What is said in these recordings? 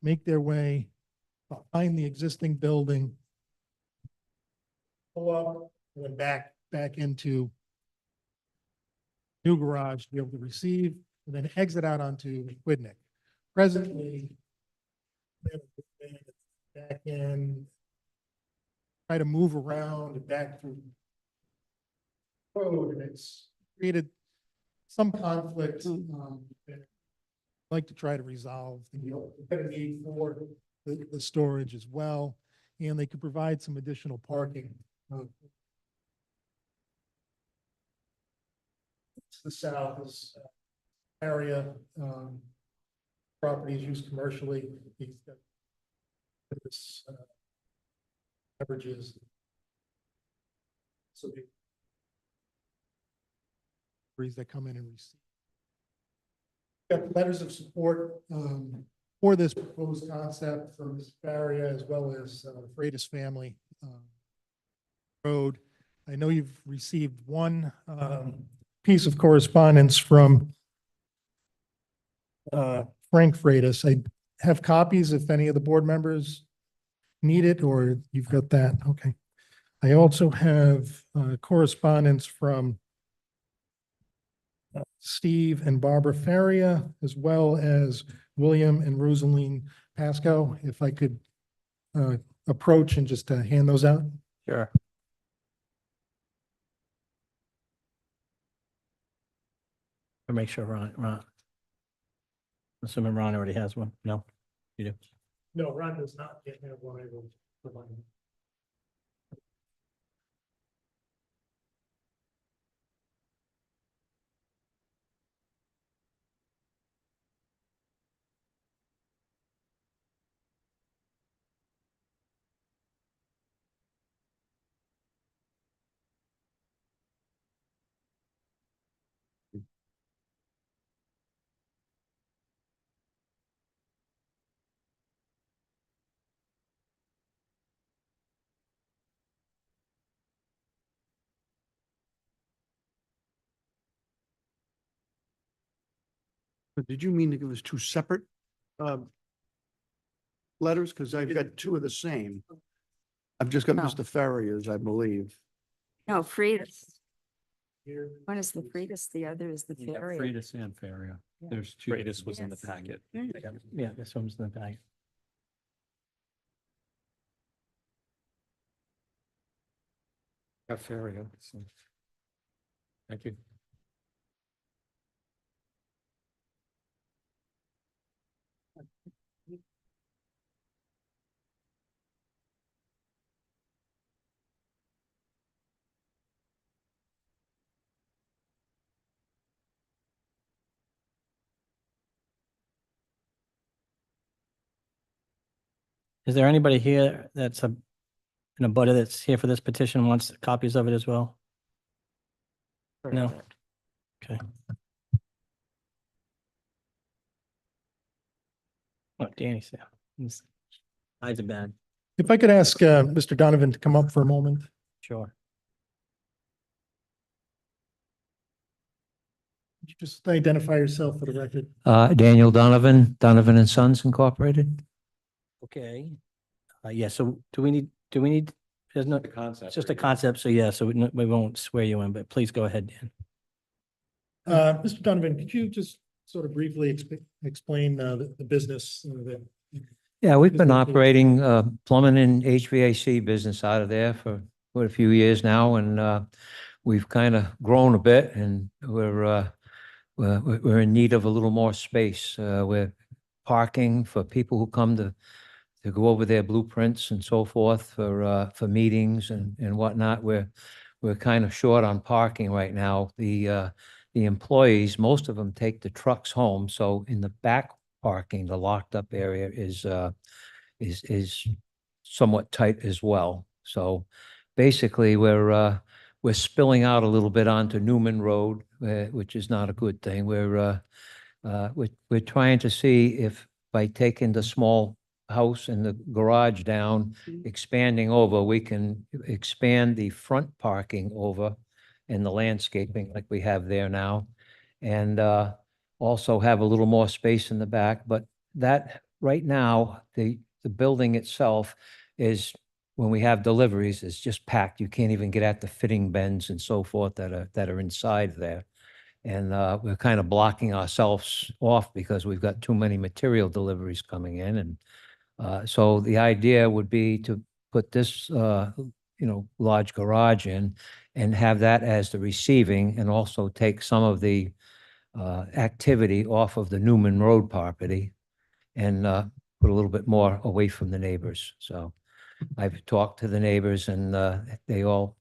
make their way behind the existing building, pull up, and then back into new garage to be able to receive, and then exit out onto Quidnick. Presently, back in, try to move around and back through road, and it's created some conflict. I'd like to try to resolve the need for the storage as well, and they could provide some additional parking. To the south is area, properties used commercially. This beverages. So the that come in and receive. Got letters of support for this proposed concept from Ms. Faria as well as Freitas Family Road. I know you've received one piece of correspondence from Frank Freitas. I have copies if any of the board members need it, or you've got that. Okay. I also have correspondence from Steve and Barbara Faria, as well as William and Rosaline Pasco. If I could approach and just hand those out. Sure. I'll make sure Ron. Assuming Ron already has one. No, you do. No, Ron does not yet have one. I will provide him. But did you mean to give us two separate letters? Because I've got two of the same. I've just got No. Mr. Farrier's, I believe. No, Freitas. Here. One is the Freitas, the other is the Faria. Freitas and Faria. Yeah. There's two. Freitas was in the Yes. packet. Yeah, this one's in the bag. Faria. So. Thank you. Is there anybody here that's in a butter that's here for this petition, wants copies of it as well? No. Okay. Oh, Danny's there. His eyes are bad. If I could ask Mr. Donovan to come up for a moment. Sure. Could you just identify yourself for the record? Daniel Donovan, Donovan and Sons Incorporated. Okay. Yeah, so do we need, there's no, The concept. it's just a concept, so yeah, so we won't swear you in, but please go ahead, Dan. Mr. Donovan, could you just sort of briefly explain the business that Yeah, we've been Business. operating plumbing and HVAC business out of there for quite a few years now, and we've kind of grown a bit, and we're in need of a little more space. We're parking for people who come to go over their blueprints and so forth for meetings and whatnot. We're kind of short on parking right now. The employees, most of them take the trucks home, so in the back parking, the locked up area is somewhat tight as well. So basically, we're spilling out a little bit onto Newman Road, which is not a good thing. We're trying to see if by taking the small house and the garage down, expanding over, we can expand the front parking over and the landscaping like we have there now. And also have a little more space in the back, but that right now, the building itself is, when we have deliveries, is just packed. You can't even get at the fitting bends and so forth that are inside there. And we're kind of blocking ourselves off because we've got too many material deliveries coming in. And so the idea would be to put this, large garage in and have that as the receiving, and also take some of the activity off of the Newman Road property and put a little bit more away from the neighbors. So I've talked to the neighbors, and they all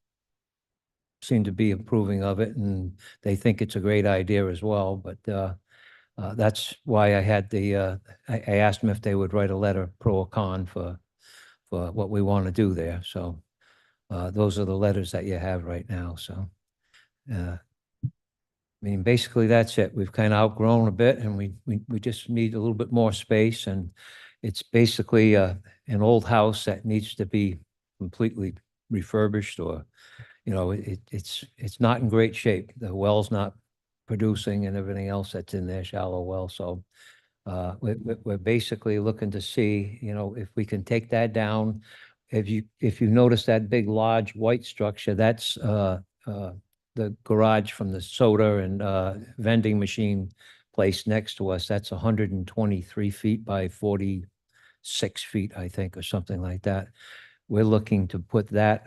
seem to be approving of it, and they think it's a great idea as well. But that's why I had I asked them if they would write a letter, pro or con, for what we want to do there. So those are the letters that you have right now. So I mean, basically, that's it. We've kind of outgrown a bit, and we just need a little bit more space. And it's basically an old house that needs to be completely refurbished, or, it's not in great shape. The well's not producing and everything else that's in there, shallow well. So we're basically looking to see, if we can take that down. If you notice that big, large white structure, that's the garage from the soda and vending machine place next to us. That's 123 feet by 46 feet, I think, or something like that. We're looking to put that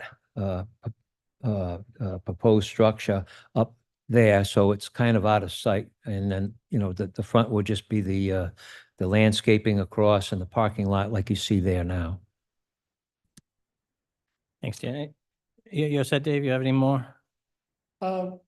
proposed structure up there, so it's kind of out of sight. And then, the front would just be the landscaping across and the parking lot like you see there now. Thanks, Dan. You're set, Dave? You have any more? Well,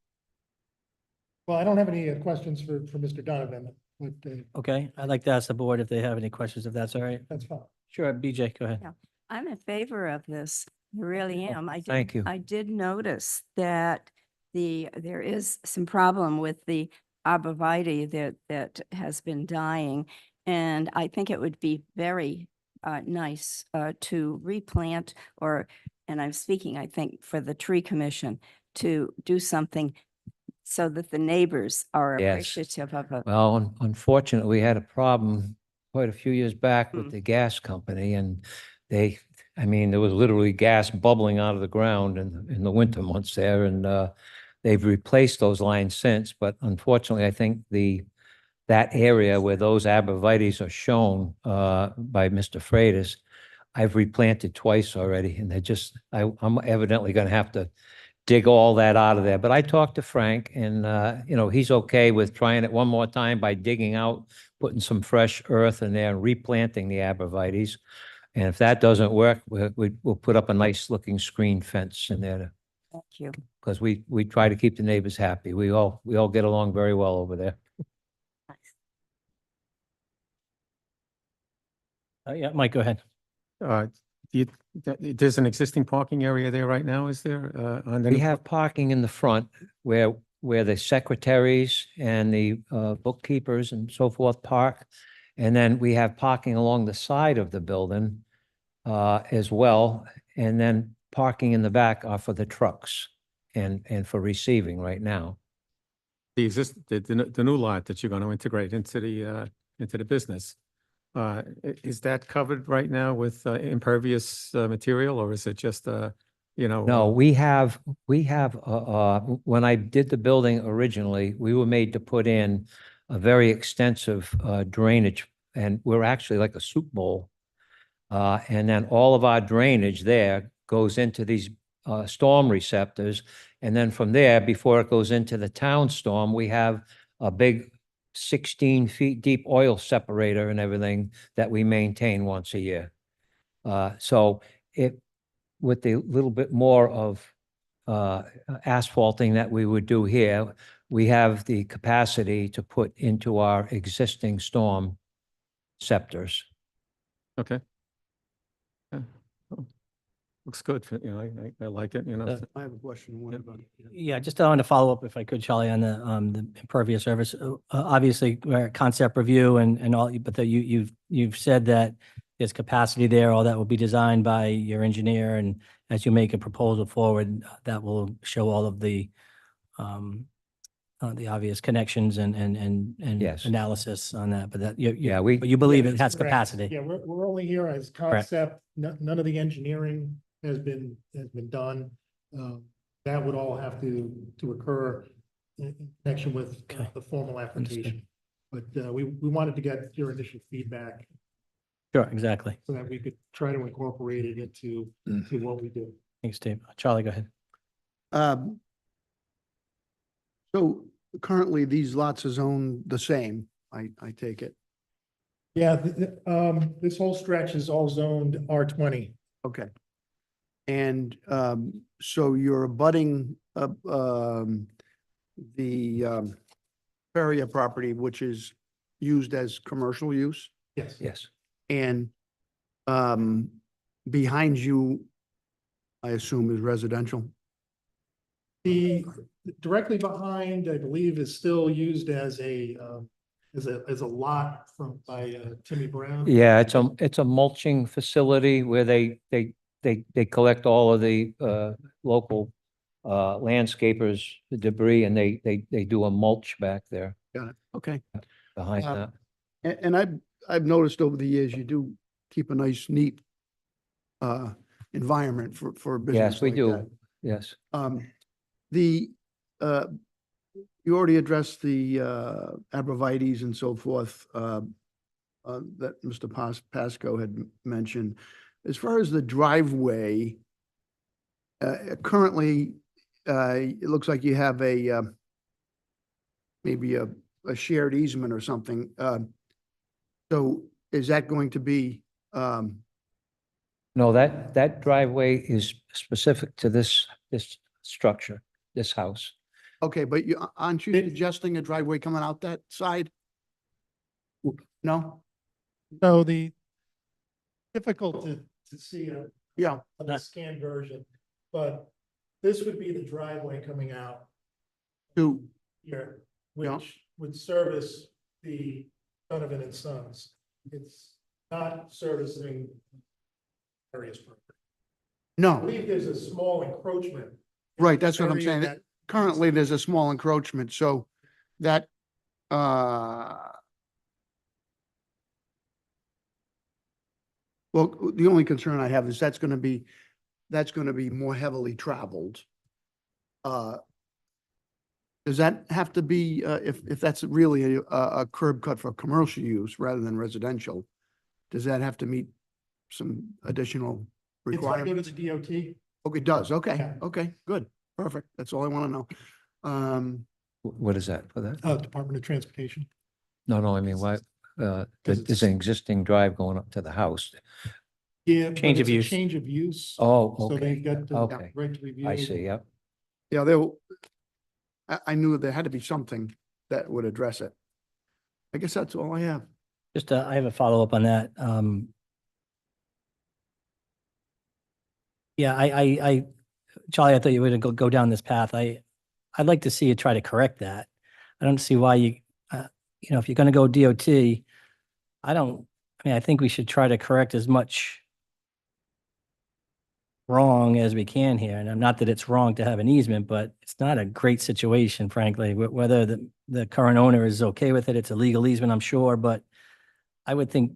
I don't have any questions for Mr. Donovan, but Okay, I'd like to ask the board if they have any questions, if that's all right. that's fine. Sure, BJ, go ahead. Yeah. I'm in favor of this. I really am. Thank you. I did notice that there is some problem with the arborvitae that has been dying. And I think it would be very nice to replant, and I'm speaking, I think, for the tree commission, to do something so that the neighbors are Yes. appreciative of it. Well, unfortunately, we had a problem quite a few years back with Hmm. the gas company, and there was literally gas bubbling out of the ground in the winter months there, and they've replaced those lines since. But unfortunately, I think that area where those arborvitaes are shown by Mr. Freitas, I've replanted twice already, and I'm evidently going to have to dig all that out of there. But I talked to Frank, and he's okay with trying it one more time by digging out, putting some fresh earth in there and replanting the arborvitaes. And if that doesn't work, we'll put up a nice looking screen fence in there, Thank you. because we try to keep the neighbors happy. We all get along very well over there. Yeah, Mike, go ahead. There's an existing parking area there right now, is there? On the We new have parking in the front where the secretaries and the bookkeepers and so forth park. And then we have parking along the side of the building as well. And then parking in the back are for the trucks and for receiving right now. the new lot that you're going to integrate into the business? Is that covered right now with impervious material, or is it just No, we have, when I did the building originally, we were made to put in a very extensive drainage, and we're actually like a soup bowl. And then all of our drainage there goes into these storm receptors. And then from there, before it goes into the town storm, we have a big 16 feet deep oil separator and everything that we maintain once a year. So with the little bit more of asphalting that we would do here, we have the capacity to put into our existing storm scepters. Okay. Yeah. Well, looks good. I like it. I have a question. What Yep. about? Yeah, just I want to follow up if I could, Charlie, on the impervious surface. Obviously, we're at concept review and all, but you've said that there's capacity there, all that will be designed by your engineer, and as you make a proposal forward, that will show all of the the obvious connections and Yes. analysis on that, but that, Yeah, we, but you believe Yeah, it that's has correct. capacity. Yeah, we're only here as concept. None of the engineering has been done. That would all have to occur in connection with Okay. the formal application. But we wanted to get your initial feedback Sure, exactly. so that we could try to incorporate it into to what we do. Thanks, Dave. Charlie, go ahead. Um, So currently, these lots are zoned the same, I take it. Yeah, this whole stretch is all zoned R20. Okay. And so you're abutting the Feria property, which is used as commercial use, Yes. yes, and behind you, I assume, is residential. The directly behind, I believe, is still used as a lot from by Timmy Brown. yeah, it's a mulching facility where they collect all of the local landscapers, the debris, and they do a mulch back there Got it. Okay. behind Um, that. And I've noticed over the years, you do keep a nice, neat environment for a business Yes, we like do, that. yes. The, you already addressed the abrevieties and so forth that Mr. Pasco had mentioned. As far as the driveway, currently, it looks like you have a maybe a shared easement or something. So is that going to be, No, that driveway is specific to this structure, this house. okay, but you, aren't you suggesting a driveway coming out that side? No? So the difficult to see Yeah, on the scanned version, but this would be the driveway coming out to, here, Yeah. which would service the Donovan and Sons. It's not servicing areas. I no, believe there's a small encroachment. right, that's what I'm area saying. that- Currently, there's a small encroachment, so that, well, the only concern I have is that's gonna be more heavily traveled. Does that have to be, if that's really a curb cut for commercial use rather than residential, does that have to meet some additional It's got to go to requirements? the DOT. Okay, it does, okay, Yeah. okay, good, perfect, that's all I want to know. What is that for that? Department of Transportation. No, I mean, why, Because there's it's- an existing drive going up to the house. Yeah. but Change of it's a use. Change of use. Oh, So okay, they've got the okay. right to review. I see, yep. Yeah, I knew there had to be something that would address it. I guess that's all I have. Just, I have a follow-up on that. Yeah, Charlie, I thought you were gonna go down this path. I'd like to see you try to correct that. I don't see why if you're gonna go DOT, I think we should try to correct as much wrong as we can here. And not that it's wrong to have an easement, but it's not a great situation, frankly, whether the current owner is okay with it. It's a legal easement, I'm sure, but I would think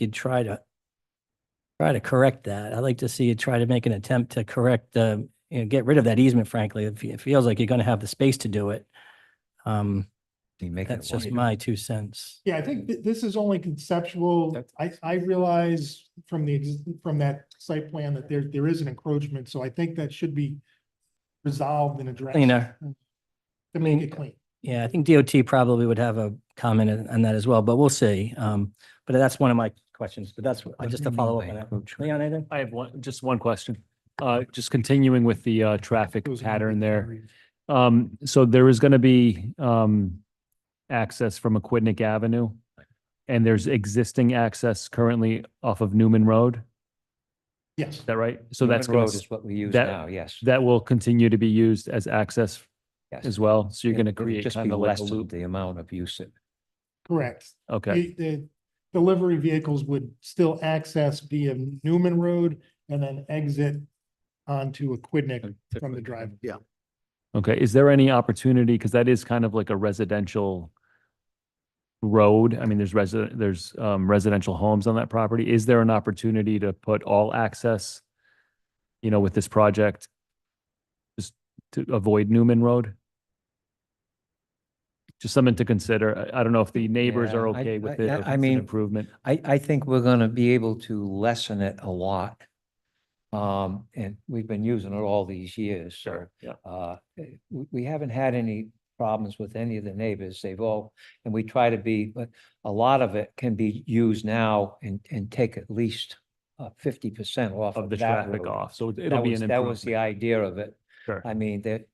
you'd try to correct that. I'd like to see you try to make an attempt to correct get rid of that easement, frankly. If it feels like you're gonna have the space to do it. You make it That's just wider. my 2 cents. Yeah, I think this is only conceptual. I realize from from that site plan that there is an encroachment, so I think that should be resolved and addressed. Cleaner. To make it clean. Yeah, I think DOT probably would have a comment on that as well, but we'll see. But that's one of my questions, but that's What just do to you follow mean up by on that. encroachment? Leon, anything? I have just one question. Just continuing with the traffic Those are pattern the there. areas. So there is going to be access from Aquidneck Avenue, and there's existing access currently off of Newman Road. Yes. Is that right? So Newman that's going Road to is what we use that- now, yes. that will continue to be used as access Yes. as well. So you're going to It'll create just kind be of like a less loop. The amount of use. Correct. Okay. The delivery vehicles would still access via Newman Road and then exit onto Aquidneck from the drive. Okay, is there any opportunity, because that is kind of like a residential road. I mean, there's residential homes on that property. Is there an opportunity to put all access, with this project, just to avoid Newman Road? Just something to consider. I don't know if the neighbors are Yeah, okay with it, or if I it's an mean, improvement. I think we're gonna be able to lessen it a lot. And we've been using it all these years, so. Sure, yeah. We haven't had any problems with any of the neighbors. They've all, and we try to be, but a lot of it can be used now and take at least 50% off Of the that traffic road. off, so it'll That be was, an that was the improvement. idea of it. Sure. I mean, that,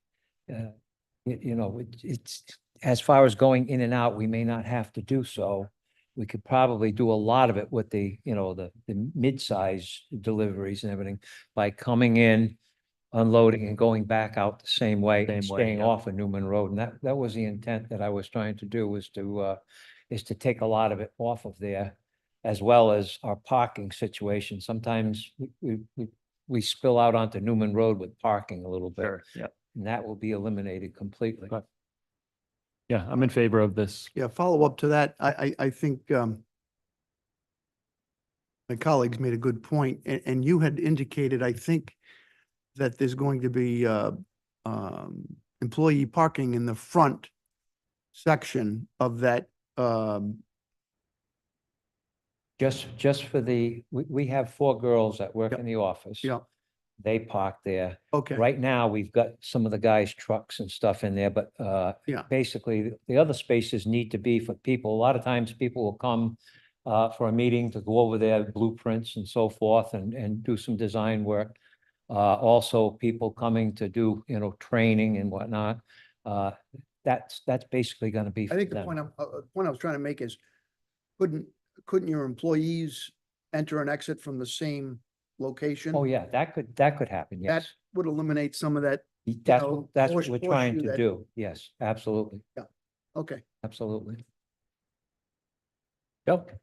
it's, as far as going in and out, we may not have to do so. We could probably do a lot of it with the mid-size deliveries and everything by coming in, unloading and going back out the same way and Same way, staying yeah. off of Newman Road. And that was the intent that I was trying to do, was to take a lot of it off of there, as well as our parking situation. Sometimes we spill out onto Newman Road with parking a little bit, Sure, yeah. and that will be eliminated completely. Okay. Yeah, I'm in favor of this. Yeah, follow up to that, I think my colleagues made a good point, and you had indicated, I think, that there's going to be employee parking in the front section of that. Just for we have 4 girls that work Yep. in the office. Yeah, They park there. okay. Right now, we've got some of the guys' trucks and stuff in there, but Yeah. basically, the other spaces need to be for people. A lot of times, people will come for a meeting to go over their blueprints and so forth and do some design work. Also, people coming to do, training and whatnot. That's basically gonna be I for think the them. point I was trying to make is, couldn't your employees enter and exit from the same location? Oh, yeah, that could happen, That yes. would eliminate some of that. That's know, that's horse- what we're trying horseshoe to that- do. Yes, absolutely, Okay. absolutely. Yep.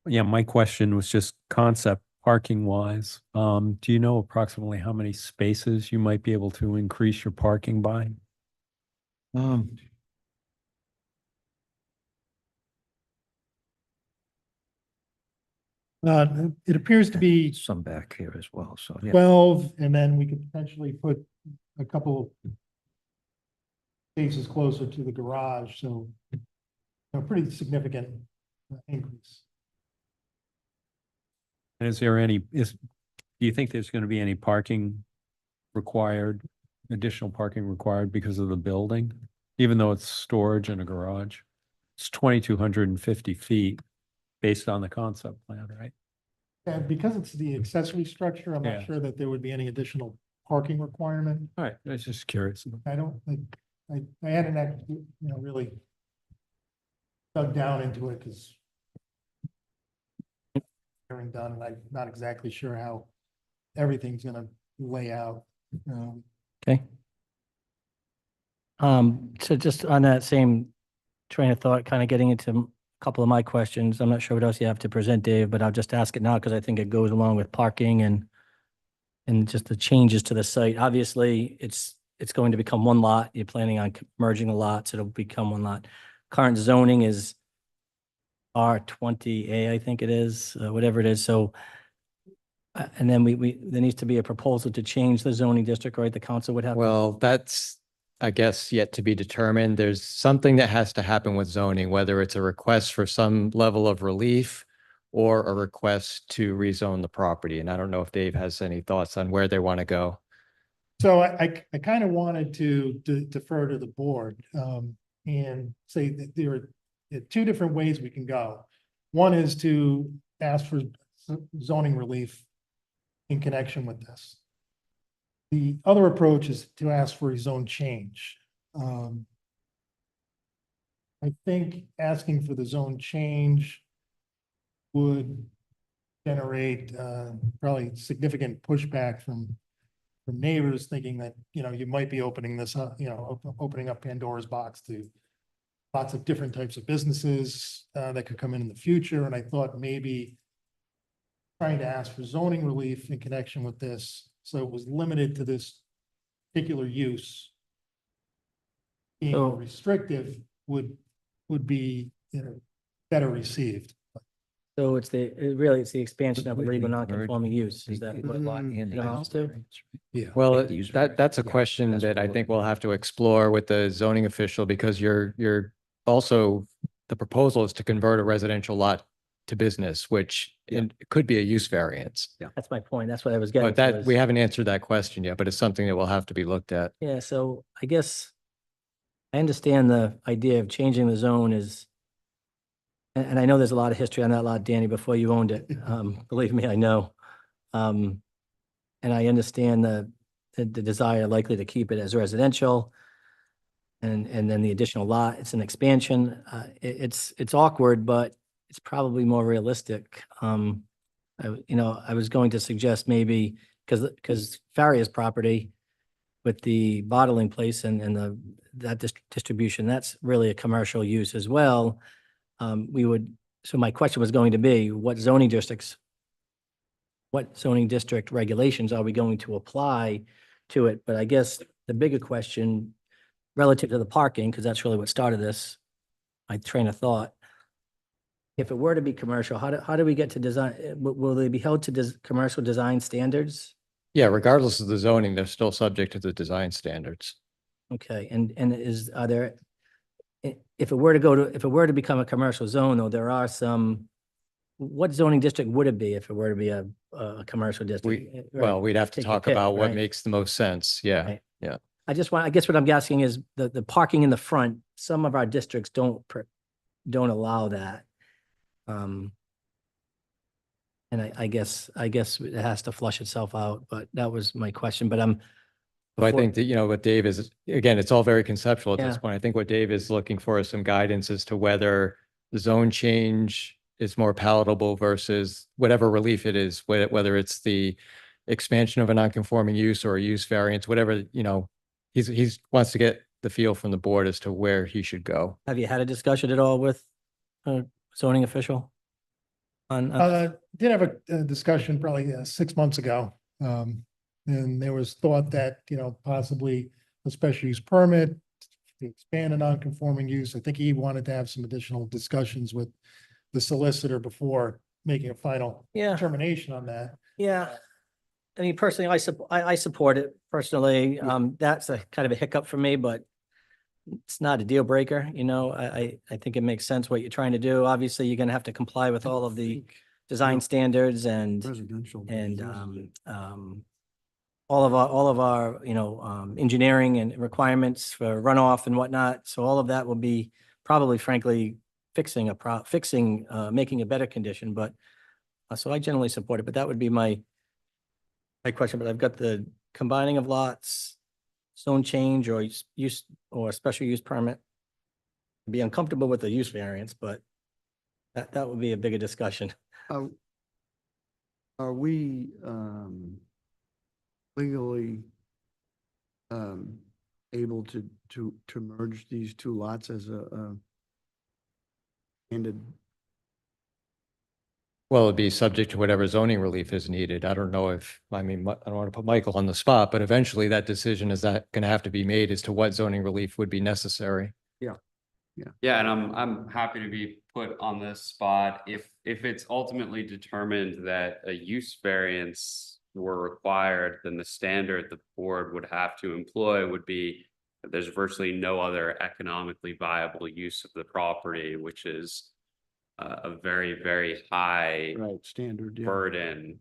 Yeah, my question was just concept parking wise. Do you know approximately how many spaces you might be able to increase your parking by? It appears to be Some back here as well, so, yeah. 12, and then we could potentially put a couple spaces closer to the garage, so a pretty significant increase. And do you think there's going to be any additional parking required because of the building? Even though it's storage in a garage? It's 2,250 feet based on the concept plan, right? And because it's the accessory structure, I'm Yeah. not sure that there would be any additional parking requirement. All right, I was just curious. I don't think, I hadn't actually, really dug down into it because hearing done, and I'm not exactly sure how everything's gonna lay out. Okay. So just on that same train of thought, kind of getting into a couple of my questions. I'm not sure what else you have to present, Dave, but I'll just ask it now because I think it goes along with parking and just the changes to the site. Obviously, it's going to become one lot. You're planning on merging the lots. It'll become one lot. Current zoning is R20A, I think it is, whatever it is. So, and then there needs to be a proposal to change the zoning district, right? The council would have. Well, that's, I guess, yet to be determined. There's something that has to happen with zoning, whether it's a request for some level of relief or a request to rezone the property. And I don't know if Dave has any thoughts on where they want to go. So I kind of wanted to defer to the board and say that there are 2 different ways we can go. One is to ask for zoning relief in connection with this. The other approach is to ask for a zone change. I think asking for the zone change would generate probably significant pushback from neighbors thinking that, you might be opening this up, opening up Pandora's box to lots of different types of businesses that could come in the future. And I thought maybe trying to ask for zoning relief in connection with this, so it was limited to this particular use, being So- restrictive would be, better received. So it's it's the expansion of a legal non-conforming use. Is that what Mm, it amounts to? Yeah. Well, Like the use that's a variance. Yeah, question that's what that I we're think looking we'll have to explore with the zoning official because you're also, the proposal is to convert a residential lot to business, which could be a use variance. That's my point. That's what I was getting But to. that, we haven't answered that question yet, but it's something that will have to be looked at. Yeah, so I guess I understand the idea of changing the zone is, and I know there's a lot of history on that lot, Danny, before you owned it. Believe me, I know. And I understand the desire likely to keep it as residential. And then the additional lot, it's an expansion. It's awkward, but it's probably more realistic. I was going to suggest maybe, because Farrier's property with the bottling place and that distribution, that's really a commercial use as well. So my question was going to be, what zoning district regulations are we going to apply to it? But I guess the bigger question relative to the parking, because that's really what started this, my train of thought. If it were to be commercial, how do we get to design, will they be held to commercial design standards? Yeah, regardless of the zoning, they're still subject to the design standards. Okay, and are there, if it were to become a commercial zone, though, there are some, what zoning district would it be if it were to be a commercial district? Right. Well, we'd have to Take your talk pick, about what right? makes the most sense. Yeah. Right. Yeah. I guess what I'm asking is the parking in the front, some of our districts don't allow that. And I guess it has to flush itself out, but that was my question, but So I think that, what Dave is, again, it's all very conceptual at this Yeah. point. I think what Dave is looking for is some guidance as to whether the zone change is more palatable versus whatever relief it is, whether it's the expansion of a non-conforming use or a use variance, whatever, he's wants to get the feel from the board as to where he should go. have you had a discussion at all with a zoning official? Did have a discussion probably 6 months ago. And there was thought that, possibly a special use permit to expand a non-conforming use. I think he wanted to have some additional discussions with the solicitor before making a final Yeah, determination on that. yeah. I mean, personally, I support it personally. That's a kind of a hiccup for me, but it's not a deal breaker, I think it makes sense what you're trying to do. Obviously, you're gonna have to comply with all of the design standards and Residential. all of our, engineering and requirements for runoff and whatnot. So all of that will be probably frankly making a better condition, but so I generally support it, but that would be my question. But I've got the combining of lots, zone change or use or special use permit. I'd be uncomfortable with the use variance, but that would be a bigger discussion. Are we legally able to merge these two lots as a ended? Well, it'd be subject to whatever zoning relief is needed. I don't know if, I don't want to put Michael on the spot, but eventually that decision is that going to have to be made as to what zoning relief would be necessary. Yeah, and I'm happy to be put on this spot. If it's ultimately determined that a use variance were required, then the standard the board would have to employ would be that there's virtually no other economically viable use of the property, which is a very, very high Right, standard, yeah. burden.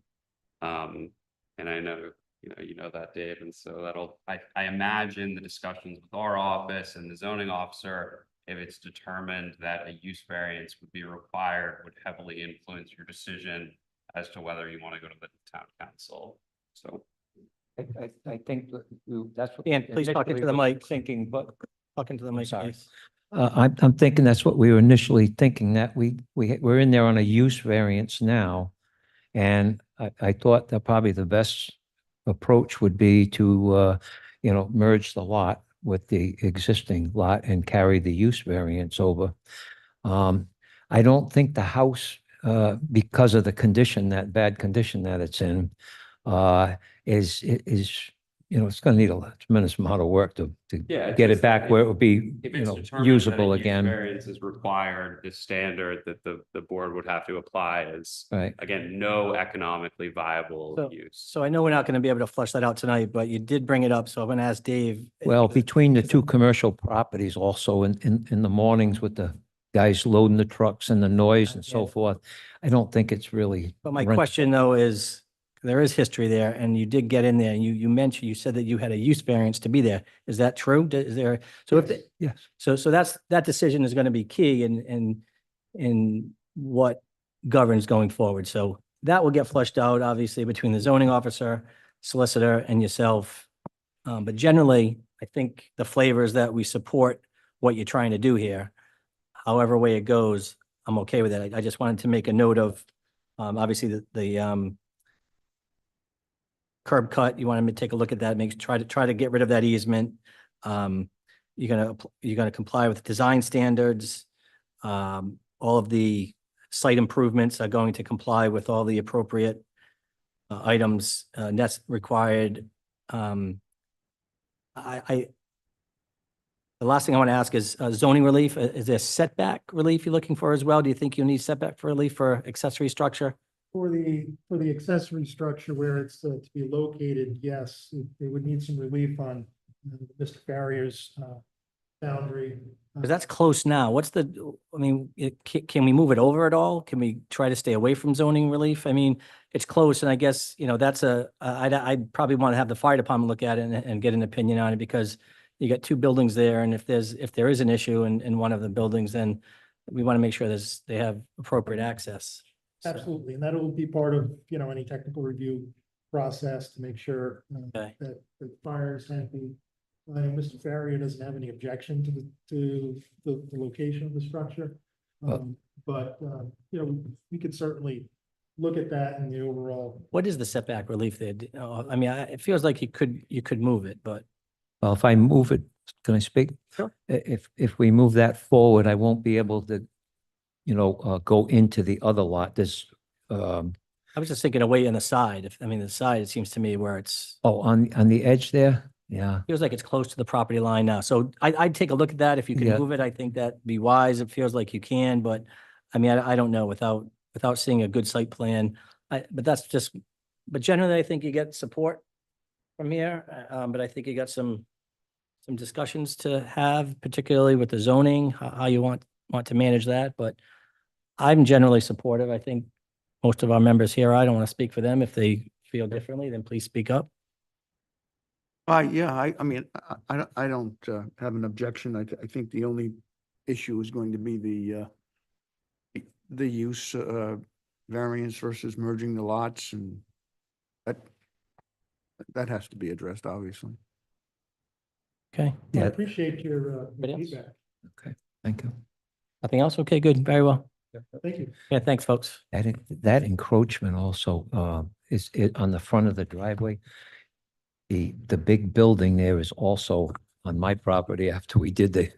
And I know, you know that, Dave, and so I imagine the discussions with our office and the zoning officer, if it's determined that a use variance would be required, would heavily influence your decision as to whether you want to go to the town council. So. I think that's what. Dan, please talk into the initially we were mic. Thinking, but Talking to the mic, sorry. please. I'm thinking that's what we were initially thinking, that we're in there on a use variance now. And I thought that probably the best approach would be to, merge the lot with the existing lot and carry the use variance over. I don't think the house, because of the condition, that bad condition that it's in, is you know, it's gonna need a tremendous amount of work to Yeah, get just it back where it would be, If you it's know, determined that a usable use again. Variance is required, the standard that the board would have to apply is, Right. again, no economically viable So, use. so I know we're not going to be able to flesh that out tonight, but you did bring it up, so I'm going to ask Dave. Well, between the two commercial properties also in the mornings with the guys loading the trucks and the noise and so Yeah. forth, I don't think it's really. But my rent- question though is, there is history there and you did get in there and you mentioned, you said that you had a use variance to be there. Is that true? Is there, so if, Yes. so that decision is going to be key in what governs going forward. So that will get flushed out, obviously, between the zoning officer, solicitor and yourself. But generally, I think the flavor is that we support what you're trying to do here. However way it goes, I'm okay with it. I just wanted to make a note of, obviously, the curb cut. You want to take a look at that, try to get rid of that easement. You're gonna comply with design standards. All of the site improvements are going to comply with all the appropriate items that's required. The last thing I want to ask is zoning relief. Is there setback relief you're looking for as well? Do you think you need setback relief for accessory structure? For the accessory structure where it's to be located, yes, they would need some relief on Mr. Farrier's boundary. Because that's close now. What's can we move it over at all? Can we try to stay away from zoning relief? I mean, it's close and I guess, that's I'd probably want to have the fire department look at it and get an opinion on it because you got two buildings there and if there is an issue in one of the buildings, then we want to make sure they have appropriate access. So, Absolutely, and that'll be part of, any technical review process to make sure Okay. that the fire is happy. Mr. Farrier doesn't have any objection to the location of the structure. But we could certainly look at that in the overall. What is the setback relief there? I mean, it feels like you could move it, but Well, if I move it, can I speak? Sure. If we move that forward, I won't be able to, go into the other lot. I was just thinking away on the side. The side, it seems to me where it's, On the edge there? Yeah. feels like it's close to the property line now. So I'd take a look at that. If you can Yeah. move it, I think that'd be wise. It feels like you can, but I don't know without seeing a good site plan. But generally, I think you get support from here. But I think you got some discussions to have, particularly with the zoning, how you want to manage that. But I'm generally supportive. I think most of our members here, I don't want to speak for them. If they feel differently, then please speak up. Yeah, I don't have an objection. I think the only issue is going to be the use variance versus merging the lots and that has to be addressed, obviously. Okay. I Yeah. appreciate your Anybody else? feedback. Okay, thank you. Nothing else? Okay, good. Very well. Thank you. Yeah, thanks, folks. That encroachment also is on the front of the driveway. The big building there is also on my property after we did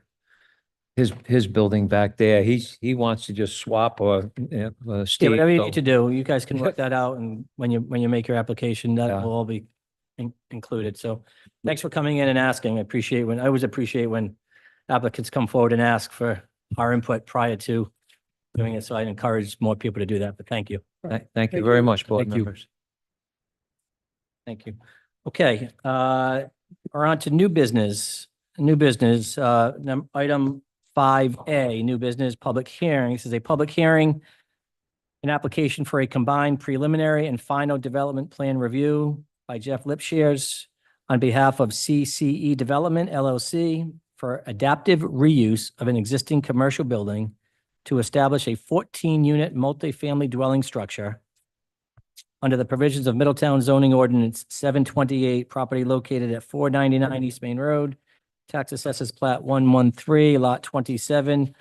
his building back there. He wants to just swap or Yeah, Steve. whatever you so- need to do, you guys can work that out and when you make your application, that Yeah. will all be included. So thanks for coming in and asking. I always appreciate when applicants come forward and ask for our input prior to doing it. So I encourage more people to do that, but thank you. Thank you very much, board Thank you. members. Thank you. Okay, we're on to new business. Item 5A, new business, public hearing. This is a public hearing. An application for a combined preliminary and final development plan review by Jeff Lipshares on behalf of CCE Development LLC for adaptive reuse of an existing commercial building to establish a 14-unit multifamily dwelling structure under the provisions of Middletown zoning ordinance 728, property located at 499 East Main Road, tax assessors plat 113, lot 27.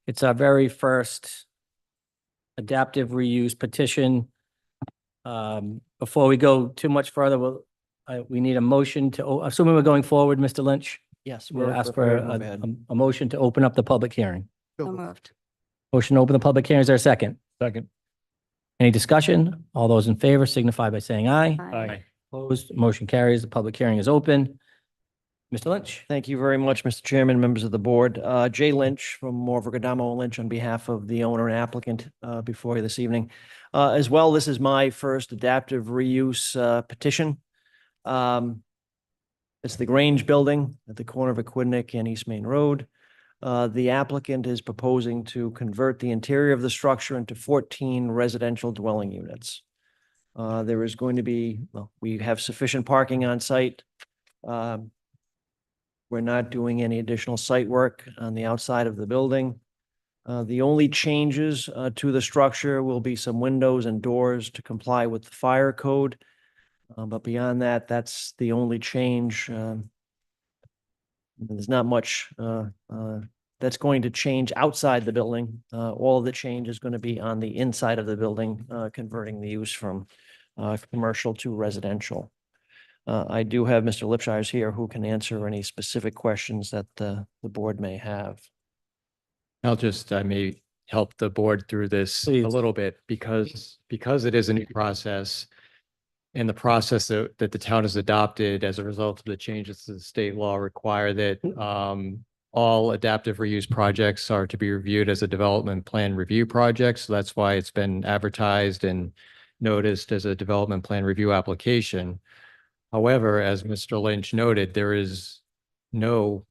It's our very first adaptive reuse petition. Before we go too much further, we need a motion to, assuming we're going forward, Mr. Lynch, Yes. we'll we're ask for prepared to move ahead. a motion to open up the public hearing. So moved. Motion to open the public hearing. Is there a second? Second. Any discussion? All those in favor signify by saying aye. Aye. Opposed, motion carries. The public hearing is open. Mr. Lynch? Thank you very much, Mr. Chairman, members of the board. Jay Lynch from Morva Godamo and Lynch on behalf of the owner and applicant before you this evening. As well, this is my first adaptive reuse petition. It's the Grange Building at the corner of Aquidneck and East Main Road. The applicant is proposing to convert the interior of the structure into 14 residential dwelling units. There is going to be, well, we have sufficient parking on site. We're not doing any additional site work on the outside of the building. The only changes to the structure will be some windows and doors to comply with the fire code. But beyond that, that's the only change. There's not much that's going to change outside the building. All of the change is going to be on the inside of the building, converting the use from commercial to residential. I do have Mr. Lipshires here who can answer any specific questions that the board may have. I may help the board through this Please. a little bit because it is a new process. And the process that the town has adopted as a result of the changes to the state law require that all adaptive reuse projects are to be reviewed as a development plan review project. So that's why it's been advertised and noticed as a development plan review application. However, as Mr. Lynch noted, there is no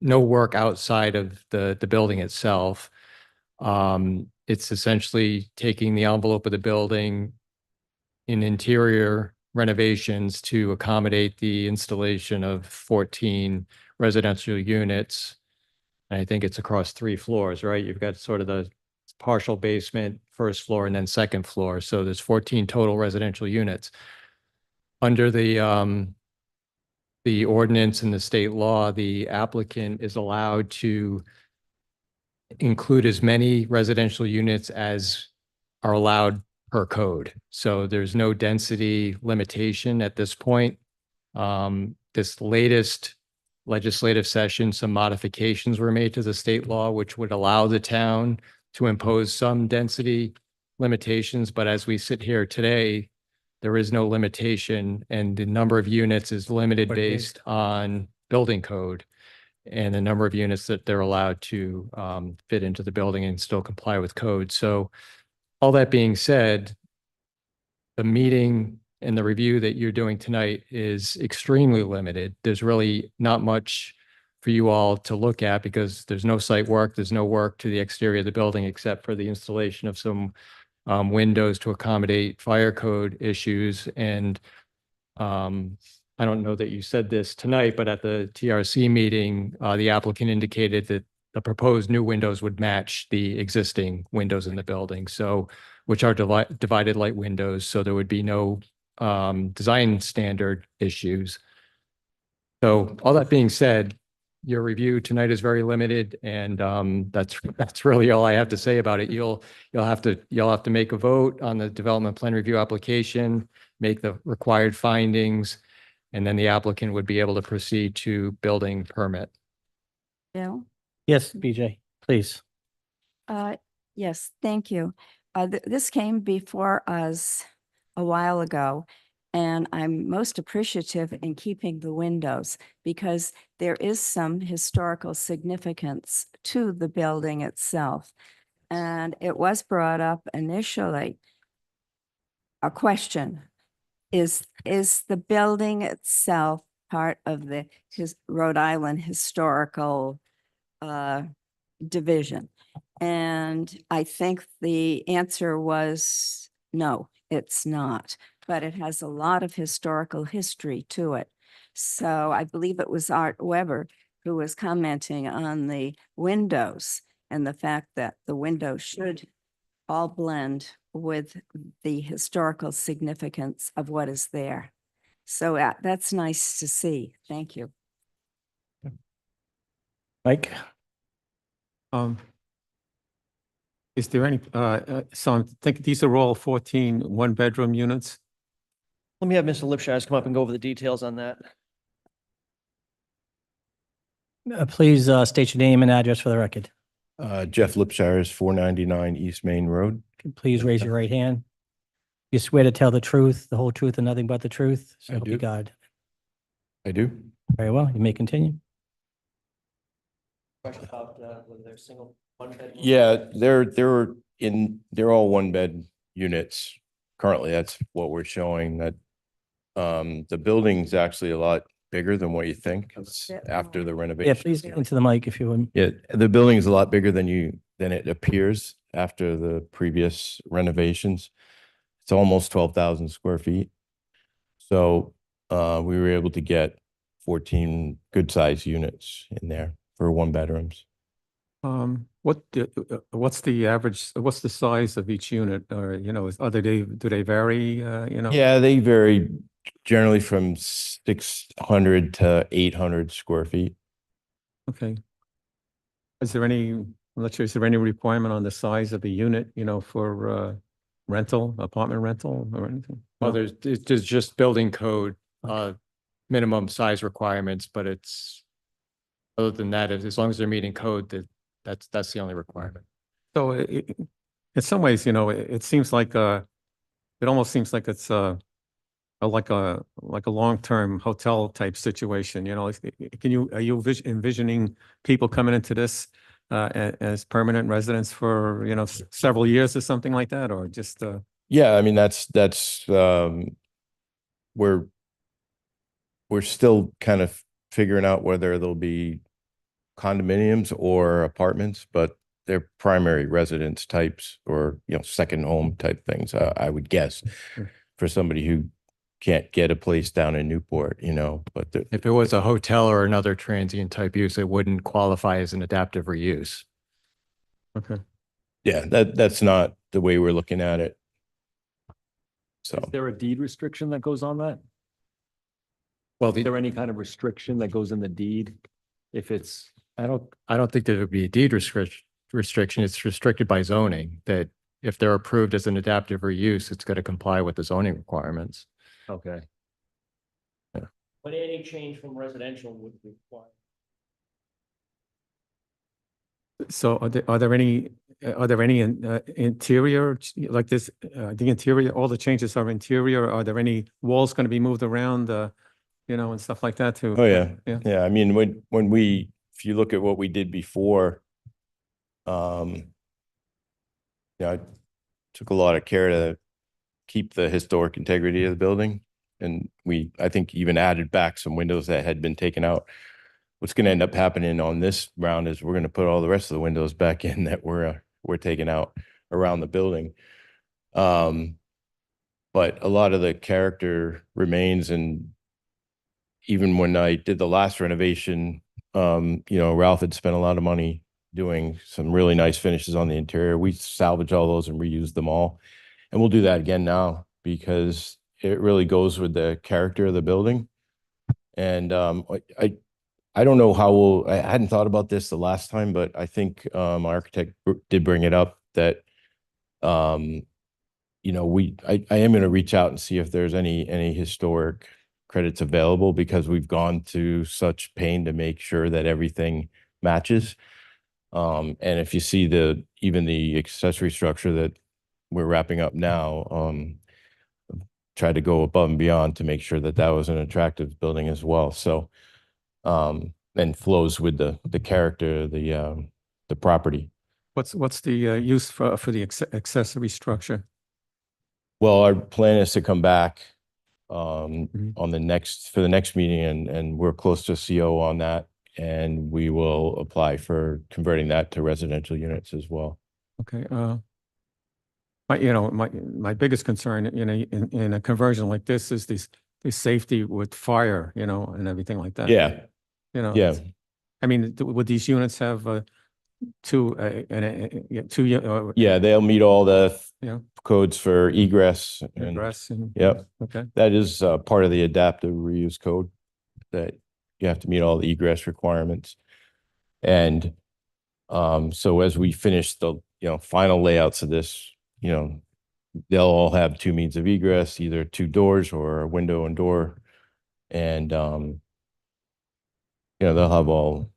work outside of the building itself. It's essentially taking the envelope of the building in interior renovations to accommodate the installation of 14 residential units. And I think it's across 3 floors, right? You've got sort of the partial basement, first floor, and then second floor. So there's 14 total residential units. Under the ordinance and the state law, the applicant is allowed to include as many residential units as are allowed per code. So there's no density limitation at this point. This latest legislative session, some modifications were made to the state law, which would allow the town to impose some density limitations. But as we sit here today, there is no limitation, and the number of units is limited based on building code and the number of units that they're allowed to fit into the building and still comply with code. So all that being said, the meeting and the review that you're doing tonight is extremely limited. There's really not much for you all to look at because there's no site work. There's no work to the exterior of the building except for the installation of some windows to accommodate fire code issues. And I don't know that you said this tonight, but at the TRC meeting, the applicant indicated that the proposed new windows would match the existing windows in the building. So, which are divided light windows. So there would be no design standard issues. So all that being said, your review tonight is very limited, and that's really all I have to say about it. You'll have to make a vote on the development plan review application, make the required findings, and then the applicant would be able to proceed to building permit. Bill? Yes, BJ, please. Yes, thank you. This came before us a while ago, and I'm most appreciative in keeping the windows because there is some historical significance to the building itself. And it was brought up initially, a question, is the building itself part of the Rhode Island Historical Division? And I think the answer was no, it's not, but it has a lot of historical history to it. So I believe it was Art Weber who was commenting on the windows and the fact that the windows should all blend with the historical significance of what is there. So that's nice to see. Thank you. Mike? Is there any, so I think these are all 14 one-bedroom units? Let me have Mr. Lipshires come up and go over the details on that. Please state your name and address for the record. Jeff Lipshires, 499 East Main Road. Please raise your right hand. You swear to tell the truth, the whole truth, and nothing but the truth? So I help you do. God. I do. Very well. You may continue. Question about whether they're single, one bedroom? Yeah, they're all one bed units. Currently, that's what we're showing that the building's actually a lot bigger than what you think. It's Bit after the more. Yeah, renovation. please get into the mic if you would. Yeah, the building is a lot bigger than it appears after the previous renovations. It's almost 12,000 square feet. So we were able to get 14 good sized units in there for one bedrooms. What's the average, what's the size of each unit, or, you know, do they vary, you know? Yeah, they vary generally from 600 to 800 square feet. Okay. Is there any, I'm not sure, is there any requirement on the size of the unit, you know, for rental, apartment rental or anything? Well, No? there's just building code, minimum size requirements, but it's, other than that, as long as they're meeting code, that's the only requirement. So in some ways, you know, it seems like, it almost seems like it's like a long-term hotel type situation, you know, are you envisioning people coming into this as permanent residents for, you know, several years or something like that, or just Yeah, I mean, we're still kind of figuring out whether there'll be condominiums or apartments, but they're primary residence types or, you know, second home type things, I would guess, for somebody who can't get a place down in Newport, you know, but If it was a hotel or another transient type use, it wouldn't qualify as an adaptive reuse. okay. yeah, that's not the way we're looking at it. So. Is there a deed restriction that goes on that? Well, Is there any kind of restriction that goes in the deed? If it's, I don't think there would be a deed restriction. It's restricted by zoning, that if they're approved as an adaptive reuse, it's got to comply with the zoning requirements. okay. But any change from residential would require. So are there any interior, like this, the interior, all the changes are interior? Are there any walls going to be moved around, you know, and stuff like that too? Oh, yeah. Yeah. Yeah, I mean, if you look at what we did before, I took a lot of care to keep the historic integrity of the building. And I think even added back some windows that had been taken out. What's going to end up happening on this round is we're going to put all the rest of the windows back in that we're taking out around the building. But a lot of the character remains, and even when I did the last renovation, you know, Ralph had spent a lot of money doing some really nice finishes on the interior. We salvaged all those and reused them all. And we'll do that again now because it really goes with the character of the building. And I don't know how I hadn't thought about this the last time, but I think my architect did bring it up that, you know, I am going to reach out and see if there's any historic credits available, because we've gone to such pain to make sure that everything matches. And if you see even the accessory structure that we're wrapping up now, tried to go above and beyond to make sure that that was an attractive building as well. So, and flows with the character, the property. What's the use for the accessory structure? Well, our plan is to come back Mhm. on for the next meeting, and we're close to a CO on that, and we will apply for converting that to residential units as well. Okay. My biggest concern, you know, in a conversion like this is the safety with fire, you know, and everything like that. Yeah, You know. yeah. I mean, would these units have two, Yeah, they'll meet all the Yeah. codes for egress and, Egress and. yep, Okay. that is part of the adaptive reuse code, that you have to meet all the egress requirements. And so as we finish the, you know, final layouts of this, you know, they'll all have two means of egress, either two doors or a window and door. And you know, they'll have all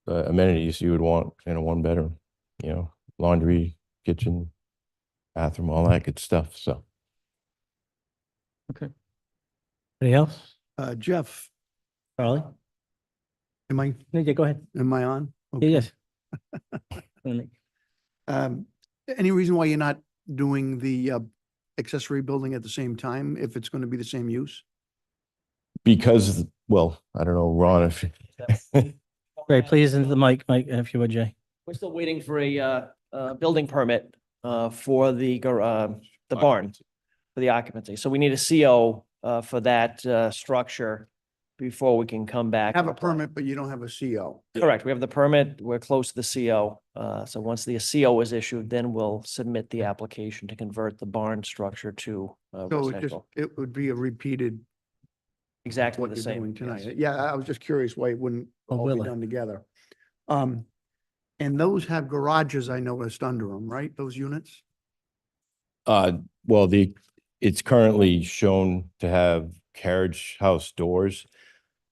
the amenities you would want in a one bedroom, you know, laundry, kitchen, bathroom, all that good stuff. So Anything else? Jeff, Charlie? Yeah, go ahead. am I on? Yeah, Okay. yes. Any reason why you're not doing the accessory building at the same time if it's going to be the same use? Because, well, I don't know, Ron, if, Great, please into the mic, Mike, if you would, Jay. We're still waiting for a building permit for the barn, for the occupancy. So we need a CO for that structure before we can come back. Have and a apply. permit, but you don't have a CO. Correct. We have the permit. We're close to the CO. So once the CO is issued, then we'll submit the application to convert the barn structure to So it just, residential. it would be a repeated Exactly what the you're same. doing tonight. yes. Yeah, I was just curious why it wouldn't Or all will be it? done together. And those have garages, I noticed under them, right? Those units? well, it's currently shown to have carriage house doors.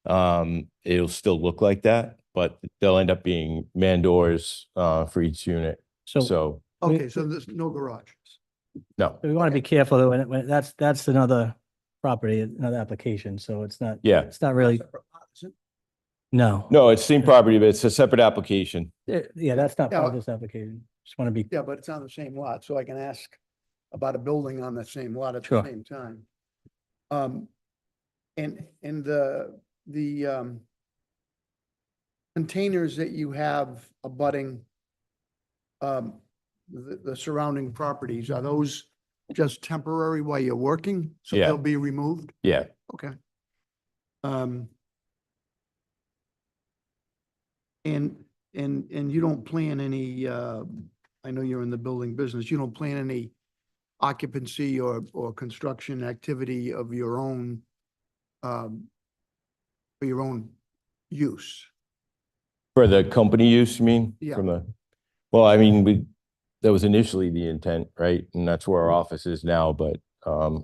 It'll still look like that, but they'll end up being man doors, for each unit. So So, Okay, so there's no garages. no, we want to be careful though, when that's another property, another application, so it's not, yeah, it's not really, no. no, it's same property, but it's a separate application. Yeah, that's not part of Yeah. this application. Just want to be, Yeah, but it's on the same lot, so I can ask about a building on the same lot at the Sure. same time. And the containers that you have abutting the surrounding properties, are those just temporary while you're working? So Yeah. they'll be removed? Yeah, Okay. And you don't plan any, I know you're in the building business, you don't plan any occupancy or construction activity of your own, for your own use? for the company use, you mean? Yeah. From the, well, I mean, that was initially the intent, right? And that's where our office is now, but,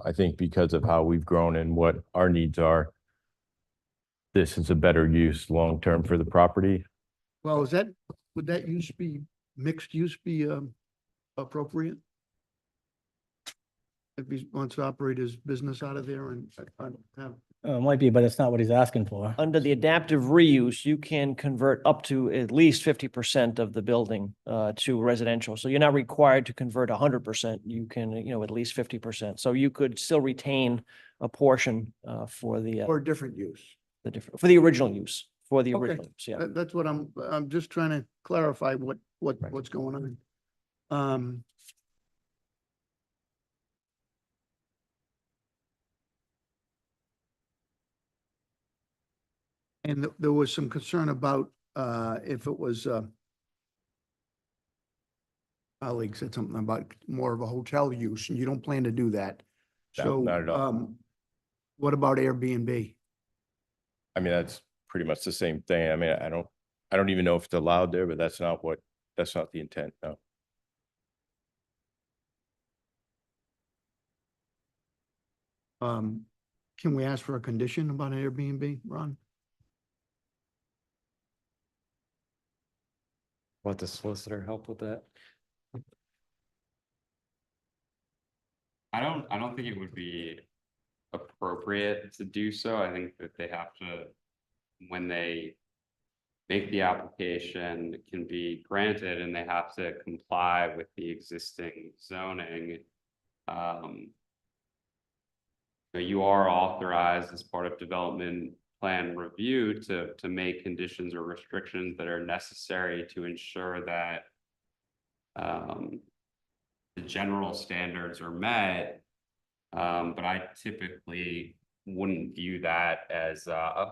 I think because of how we've grown and what our needs are, this is a better use long-term for the property. Well, would that use be, mixed use be, appropriate? If he wants to operate his business out of there and have, might be, but it's not what he's asking for. Under the adaptive reuse, you can convert up to at least 50% of the building to residential. So you're not required to convert 100%. You can, at least 50%. So you could still retain a portion for the or different use? different, for the original use, for the Okay. original use, yeah. That's what I'm just trying to clarify Right. what's going on. And there was some concern about, if it was, colleague said something about more of a hotel use, and you don't plan to do that. No, So, not at all. what about Airbnb? I mean, that's pretty much the same thing. I mean, I don't even know if it's allowed there, but that's not the intent, no. Can we ask for a condition about Airbnb, Ron? Want the solicitor help with that? I don't think it would be appropriate to do so. I think that they have to, when they make the application, it can be granted and they have to comply with the existing zoning. You are authorized as part of development plan review to make conditions or restrictions that are necessary to ensure that the general standards are met. But I typically wouldn't view that as an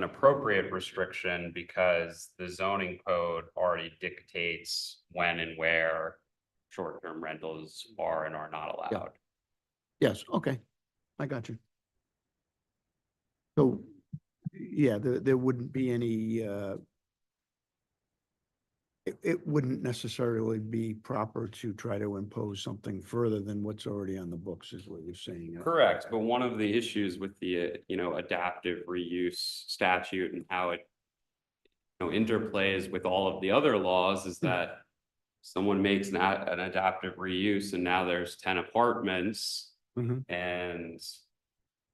appropriate restriction because the zoning code already dictates when and where short-term rentals are and are not allowed. Yes, okay, I got you. So, yeah, there wouldn't be any, it wouldn't necessarily be proper to try to impose something further than what's already on the books, is what you're saying. Correct, but one of the issues with the, adaptive reuse statute and how it, interplays with all of the other laws is that someone makes an adaptive reuse and now there's 10 apartments Mhm. And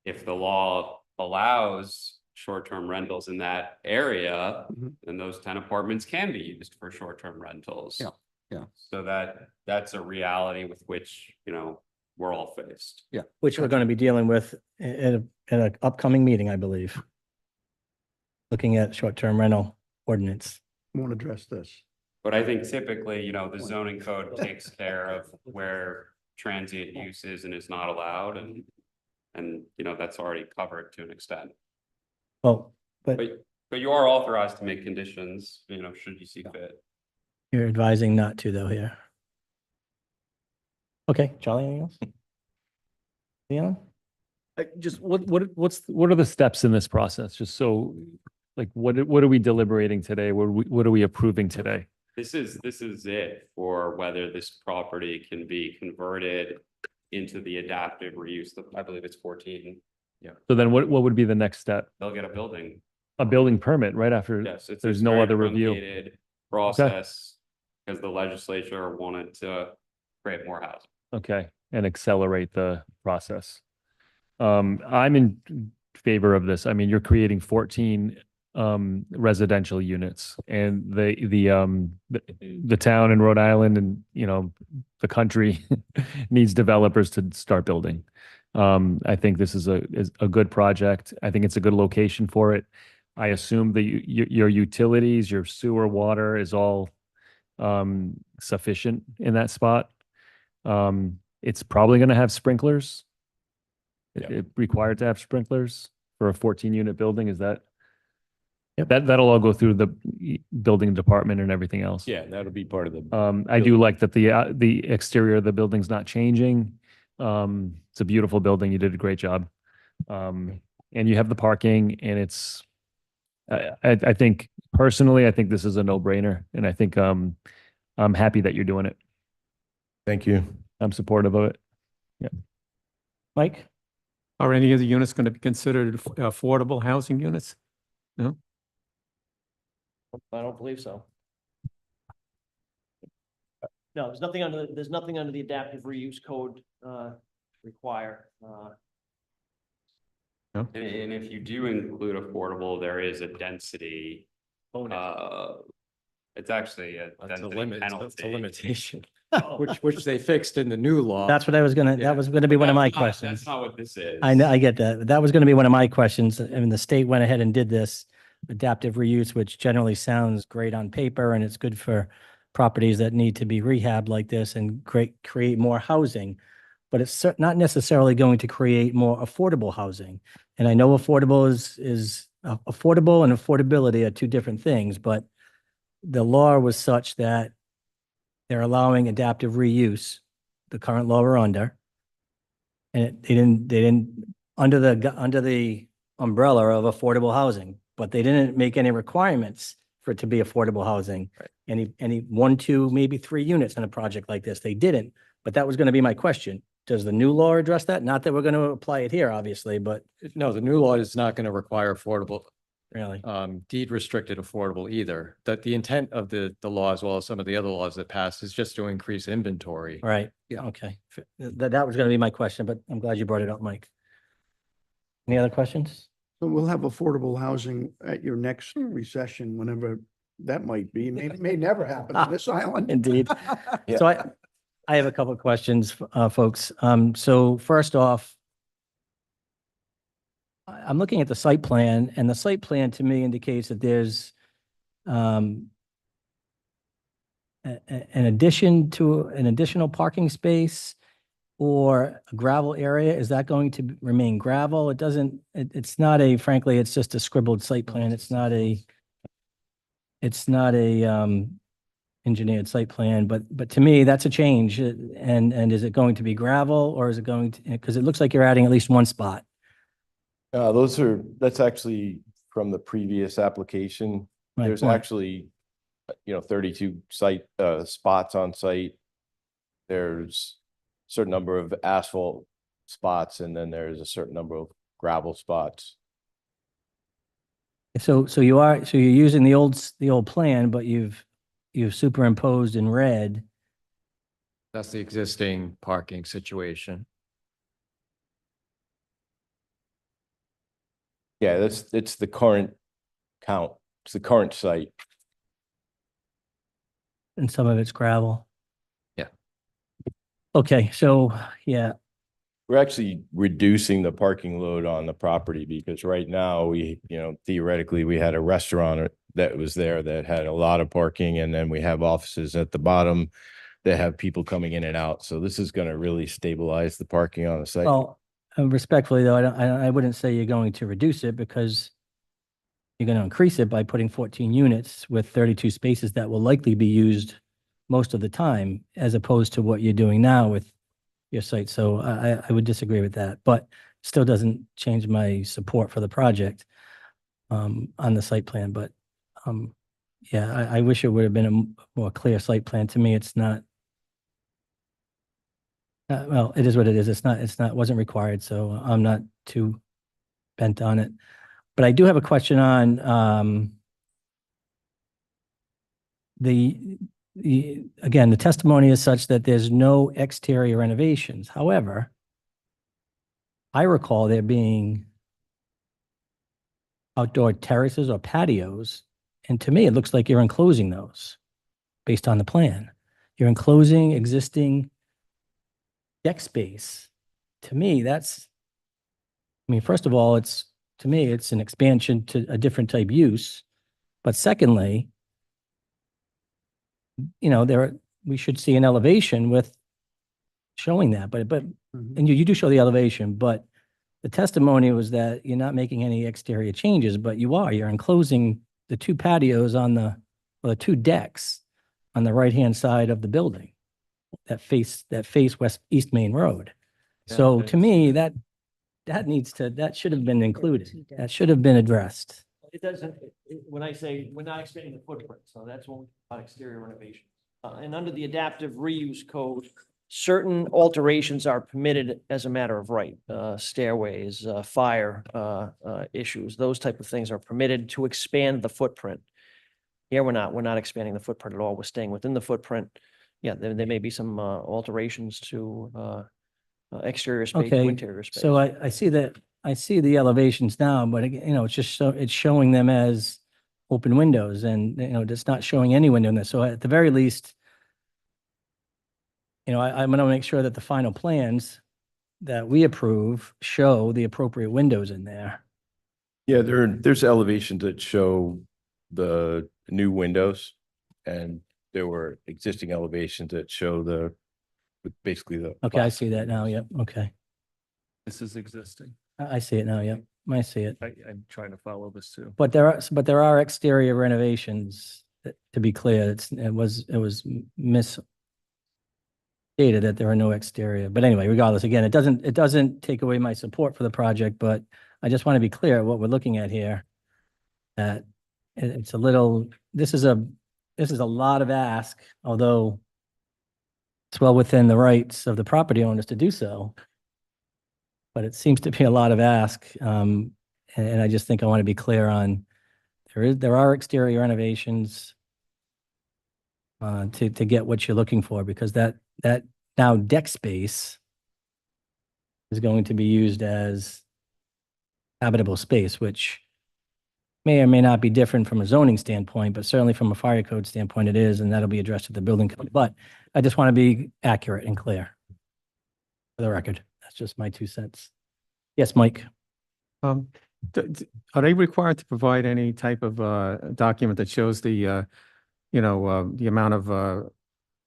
if the law allows short-term rentals in that area, Mhm. then those 10 apartments can be used for short-term rentals. Yeah, yeah. So that's a reality with which, we're all faced. Which we're going to be dealing with in an upcoming meeting, I believe. Looking at short-term rental ordinance. Won't address this. But I think typically, the zoning code takes care of where transient use is and is not allowed, and that's already covered to an extent. Well, but But you are authorized to make conditions, should you see fit. you're advising not to though here. Okay, Charlie, anything else? Leon? Just what are the steps in this process? Just so, like, what are we deliberating today? What are we approving today? This is it for whether this property can be converted into the adaptive reuse. I believe it's 14. So then what would be the next step? They'll get a building. A building permit right after? Yes, it's. There's a no very other review. truncated Process, because the legislature wanted to create more housing. Okay, and accelerate the process. I'm in favor of this. I mean, you're creating 14 residential units, and the town in Rhode Island and, the country needs developers to start building. I think this is a good project. I think it's a good location for it. I assume that your utilities, your sewer, water is all sufficient in that spot. It's probably going to have sprinklers. It required to have sprinklers for a 14-unit building. Is that? Yep. That'll all go through the building department and everything else. Yeah, that'll be part of the. I do like that the exterior of the building's not changing. It's a beautiful building. You did a great job. And you have the parking, and it's, I think personally, I think this is a no-brainer, and I think, I'm happy that you're doing it. Thank you. I'm supportive of it. Mike? Are any of the units going to be considered affordable housing units? No? I don't believe so. No, there's nothing under the adaptive reuse code require. No? And if you do include affordable, there is a density, bonus. it's actually a That's a density limit, that's a penalty. limitation, Oh. which they fixed in the new law. That's what I was gonna, Yeah. that was gonna be one of my That's not- questions. That's not what this is. I know, I get that. That was gonna be one of my questions. I mean, the state went ahead and did this adaptive reuse, which generally sounds great on paper, and it's good for properties that need to be rehabbed like this and create more housing. But it's not necessarily going to create more affordable housing. And I know affordable is affordable and affordability are two different things, but the law was such that they're allowing adaptive reuse, the current law we're under. And they didn't, under the umbrella of affordable housing, but they didn't make any requirements for it to be affordable housing. Right. Any 1, 2, maybe 3 units in a project like this, they didn't. But that was going to be my question. Does the new law address that? Not that we're going to apply it here, obviously, but No, the new law is not going to require affordable, really. deed restricted affordable either. That the intent of the law, as well as some of the other laws that passed, is just to increase inventory. Right. Yeah. Okay. That was going to be my question, but I'm glad you brought it up, Mike. Any other questions? So we'll have affordable housing at your next recession, whenever that might be. May never happen on this island. Indeed. So I have a couple of questions, folks. So first off, I'm looking at the site plan, and the site plan to me indicates that there's an additional parking space or a gravel area. Is that going to remain gravel? It doesn't, it's not frankly, it's just a scribbled site plan. It's not a engineered site plan, but to me, that's a change. And is it going to be gravel, or is it going to, because it looks like you're adding at least one spot. That's actually from the previous application. Right, There's point. actually, 32 spots on site. There's a certain number of asphalt spots, and then there's a certain number of gravel spots. So you're using the old plan, but you've superimposed in red. That's the existing parking situation. Yeah, it's the current count. It's the current site. And some of it's gravel. Yeah. Okay, so, yeah, We're actually reducing the parking load on the property because right now we, theoretically, we had a restaurant that was there that had a lot of parking, and then we have offices at the bottom that have people coming in and out. So this is going to really stabilize the parking on the site. well, respectfully though, I wouldn't say you're going to reduce it because you're going to increase it by putting 14 units with 32 spaces that will likely be used most of the time, as opposed to what you're doing now with your site. So I would disagree with that, but still doesn't change my support for the project on the site plan. But yeah, I wish it would have been a more clear site plan. To me, it's not. Well, it is what it is. Wasn't required, so I'm not too bent on it. But I do have a question on again, the testimony is such that there's no exterior renovations. However, I recall there being outdoor terraces or patios, and to me, it looks like you're enclosing those based on the plan. You're enclosing existing deck space. To me, first of all, to me, it's an expansion to a different type use. But secondly, we should see an elevation with showing that, but, and you do show the elevation, but the testimony was that you're not making any exterior changes, but you're enclosing the two patios or the two decks on the right-hand side of the building that face East Main Road. Yeah, So okay. to me, that should have been included. That should have been addressed. It doesn't, when I say we're not expanding the footprint, so that's when we talk about exterior renovation. And under the adaptive reuse code, certain alterations are permitted as a matter of right. Stairways, fire issues, those type of things are permitted to expand the footprint. Here, we're not expanding the footprint at all. We're staying within the footprint. Yeah, there may be some alterations to exterior space to Okay, interior space. so I see that, I see the elevations now, but again, it's just it's showing them as open windows, and, it's not showing any window in this. So at the very least, I'm gonna make sure that the final plans that we approve show the appropriate windows in there. Yeah, there's elevations that show the new windows, and there were existing elevations that show basically the. Okay, I see that now, yep, okay. This is existing. I see it now, yep, I see it. I'm trying to follow this too. But there are exterior renovations, to be clear. It was misstated that there are no exterior. But anyway, regardless, again, it doesn't take away my support for the project, but I just want to be clear what we're looking at here. That it's a little, this is a lot of ask, although it's well within the rights of the property owners to do so. But it seems to be a lot of ask. And I just think I want to be clear on, there are exterior renovations to get what you're looking for, because that now deck space is going to be used as habitable space, which may or may not be different from a zoning standpoint, but certainly from a fire code standpoint it is, and that'll be addressed at the building code. But I just want to be accurate and clear for the record. That's just my 2 cents. Yes, Mike? Are they required to provide any type of document that shows the amount of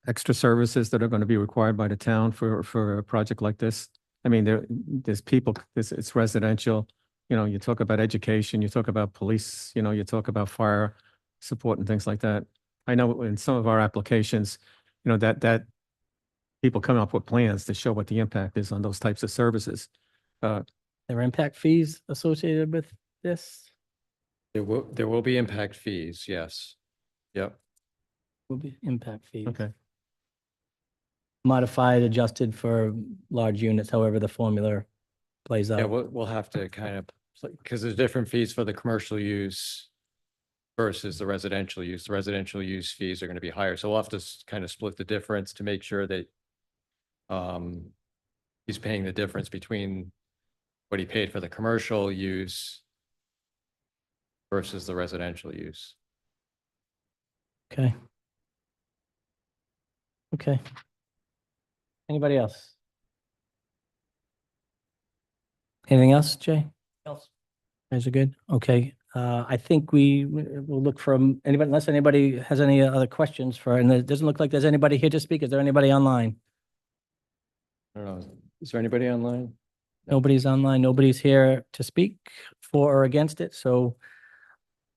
extra services that are going to be required by the town for a project like this? I mean, there's people, it's residential, you talk about education, you talk about police, you talk about fire support and things like that. I know in some of our applications, that people come up with plans to show what the impact is on those types of services. There are impact fees associated with this? There will be impact fees, yes. Yep. Will be impact fees. Okay. Modified, adjusted for large units, however the formula plays out. Yeah, we'll have to kind of, because there's different fees for the commercial use versus the residential use. The residential use fees are going to be higher. So we'll have to kind of split the difference to make sure that he's paying the difference between what he paid for the commercial use versus the residential use. Okay. Okay. Anybody else? Anything else, Jay? Else? Guys are good? Okay, I think will look from anybody, unless anybody has any other questions for, and it doesn't look like there's anybody here to speak. Is there anybody online? I don't know. Is there anybody online? Nobody's online. Nobody's here to speak for or against it. So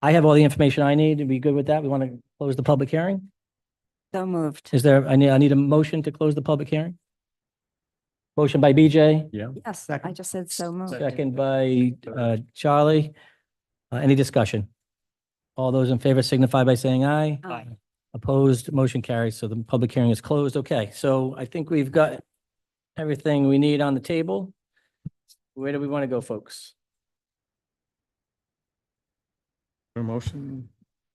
I have all the information I need to be good with that. We want to close the public hearing. So moved. Is there, I need a motion to close the public hearing? Motion by BJ, Yes, I just said so moved. second by Charlie. Any discussion? All those in favor signify by saying aye. Aye. Opposed, motion carries. So the public hearing is closed. Okay, so I think we've got everything we need on the table. Where do we want to go, folks? A motion?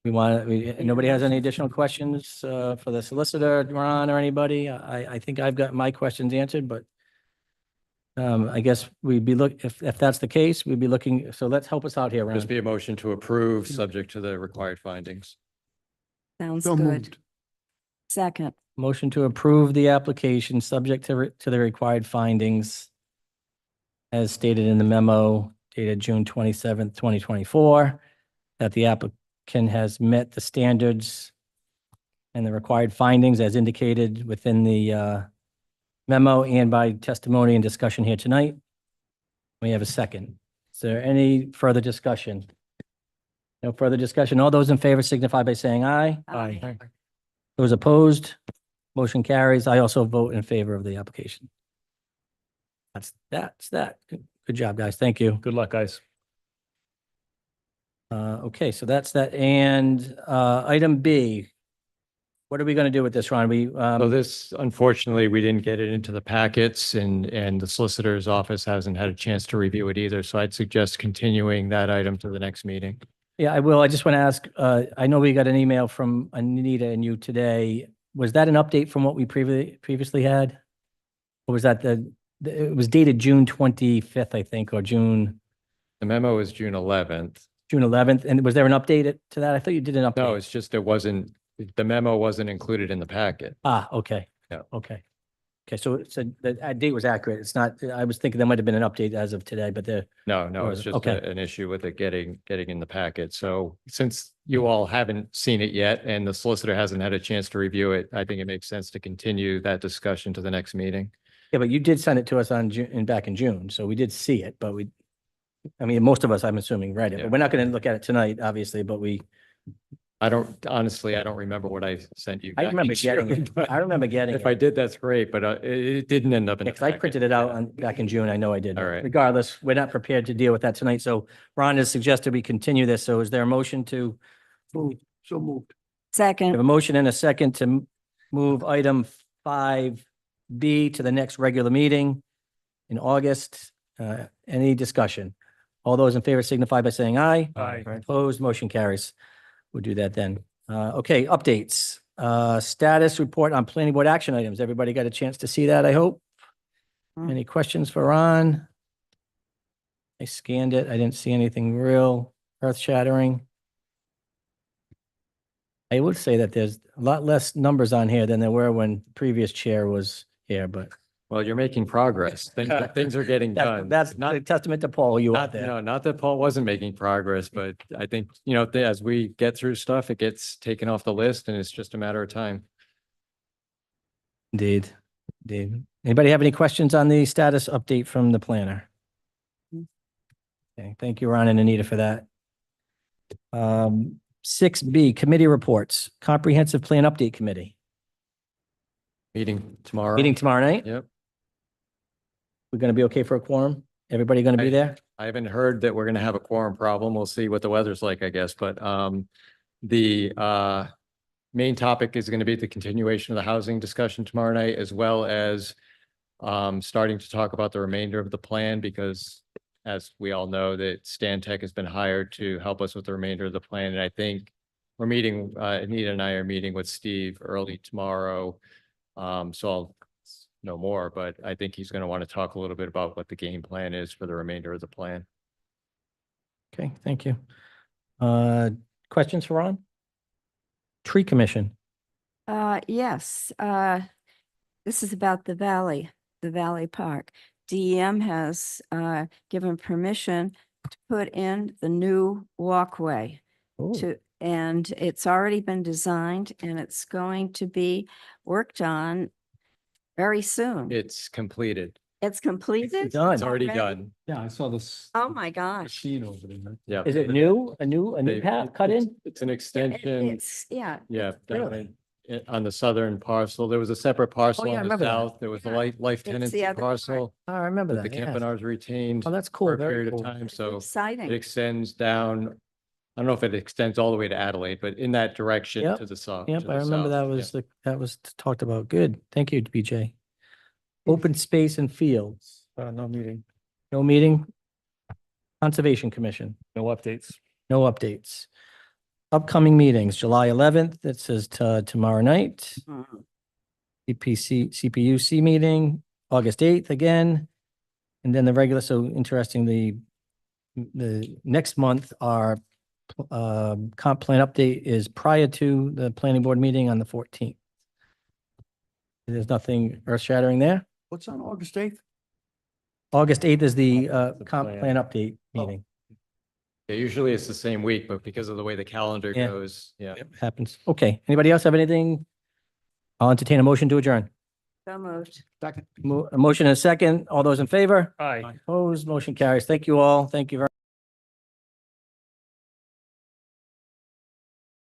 Nobody has any additional questions for the solicitor, Ron, or anybody? I think I've got my questions answered, but I guess we'd be if that's the case, we'd be looking, so let's help us out here, Ron. Just be a motion to approve, subject to the required findings. Sounds So good. moved. Second. Motion to approve the application, subject to the required findings as stated in the memo dated June 27th, 2024, that the applicant has met the standards and the required findings as indicated within the memo and by testimony and discussion here tonight. We have a second. Is there any further discussion? No further discussion. All those in favor signify by saying aye. Aye. Those opposed, motion carries. I also vote in favor of the application. That's that. Good job, guys. Thank you. Good luck, guys. Okay, so that's that. And item B, what are we going to do with this, Ron? So this, unfortunately, we didn't get it into the packets and the solicitor's office hasn't had a chance to review it either. So I'd suggest continuing that item to the next meeting. Yeah, I will. I just want to ask, I know we got an email from Anita and you today. Was that an update from what we previously had? Or was that it was dated June 25th, I think, or June The memo is June 11th. 11th? And was there an update to that? I thought you did an update. No, it's just, the memo wasn't included in the packet. Ah, okay. Yeah. Okay. Okay, so it said the date was accurate. It's not, I was thinking there might have been an update as of today, but No, it's was- just okay. an issue with it getting in the packet. So since you all haven't seen it yet and the solicitor hasn't had a chance to review it, I think it makes sense to continue that discussion to the next meeting. Yeah, but you did send it to us back in June, so we did see it, but I mean, most of us, I'm assuming, read it, Yeah. but we're not going to look at it tonight, obviously, but I don't remember what I sent you. I back in remember getting June, it. but I remember getting If I it. did, that's great, but it didn't end up in. the Because I packet. printed it out back in June. I know I did. All right. Regardless, we're not prepared to deal with that tonight. So Ron has suggested we continue this. So is there a motion to, So moved. we have Second. a motion and a second to move item 5B to the next regular meeting in August? Any discussion? All those in favor signify by saying aye. Aye. Opposed, motion carries. We'll do that then. Okay, updates. Status report on planning board action items. Everybody got a chance to see that, I hope? Mm. Any questions for Ron? I scanned it. I didn't see anything real earth shattering. I would say that there's a lot less numbers on here than there were when the previous chair was here, but Well, you're making progress. Things are getting done. that's Not, a testament to Paul, you out there. not that Paul wasn't making progress, but I think, as we get through stuff, it gets taken off the list and it's just a matter of time. Indeed, indeed. Anybody have any questions on the status update from the planner? Okay, thank you, Ron and Anita, for that. 6B, committee reports, comprehensive plan update committee. Meeting tomorrow. Meeting tomorrow night? Yep. We're going to be okay for a quorum? Everybody going to be there? I haven't heard that we're gonna have a quorum problem. We'll see what the weather's like, I guess, but the main topic is gonna be the continuation of the housing discussion tomorrow night, as well as starting to talk about the remainder of the plan, because as we all know, that Stan Tech has been hired to help us with the remainder of the plan, and I think we're meeting, Anita and I are meeting with Steve early tomorrow. So I'll know more, but I think he's gonna want to talk a little bit about what the game plan is for the remainder of the plan. Okay, thank you. Questions for Ron? Tree Commission. Yes, this is about the Valley Park. DEM has given permission to put in the new walkway Ooh. and it's already been designed and it's going to be worked on very soon. It's completed. It's completed? Done. It's already Already? done. Yeah, I saw this Oh, my gosh. machine over there. Yeah. Is it new? A new They- path cut in? It's an It- extension. It's, yeah. Yeah, really- down on the southern parcel. There was a separate parcel yeah, I on the remember that. south. There was a Yeah, life the tenancy other part. parcel Oh, I remember that that. the yes. Campanars retained Oh, that's for cool. a Very period of cool. time. It's So exciting. it extends down. I don't know if it extends all the way to Adelaide, but in that direction Yep, to the south. Yep, to I the remember south. that was talked about. Good. Thank you, BJ. Open Space and Fields. No meeting. No meeting. Conservation Commission. No updates. No updates. Upcoming meetings, July 11th, that says tomorrow night. Mhm. CPUC meeting, August 8th again. And then the regular, so interesting, the next month, our comp plan update is prior to the planning board meeting on the 14th. There's nothing earth shattering there. What's on August 8th? August 8th is the The comp plan. plan update meeting. Yeah, usually it's the same week, but because of the way the calendar Yeah. goes, yeah. Happens. Okay. Anybody else have anything? I'll entertain a motion to adjourn. So moved. Second. A motion and a second. All those in favor? Aye. Opposed, motion carries. Thank you all. Thank you very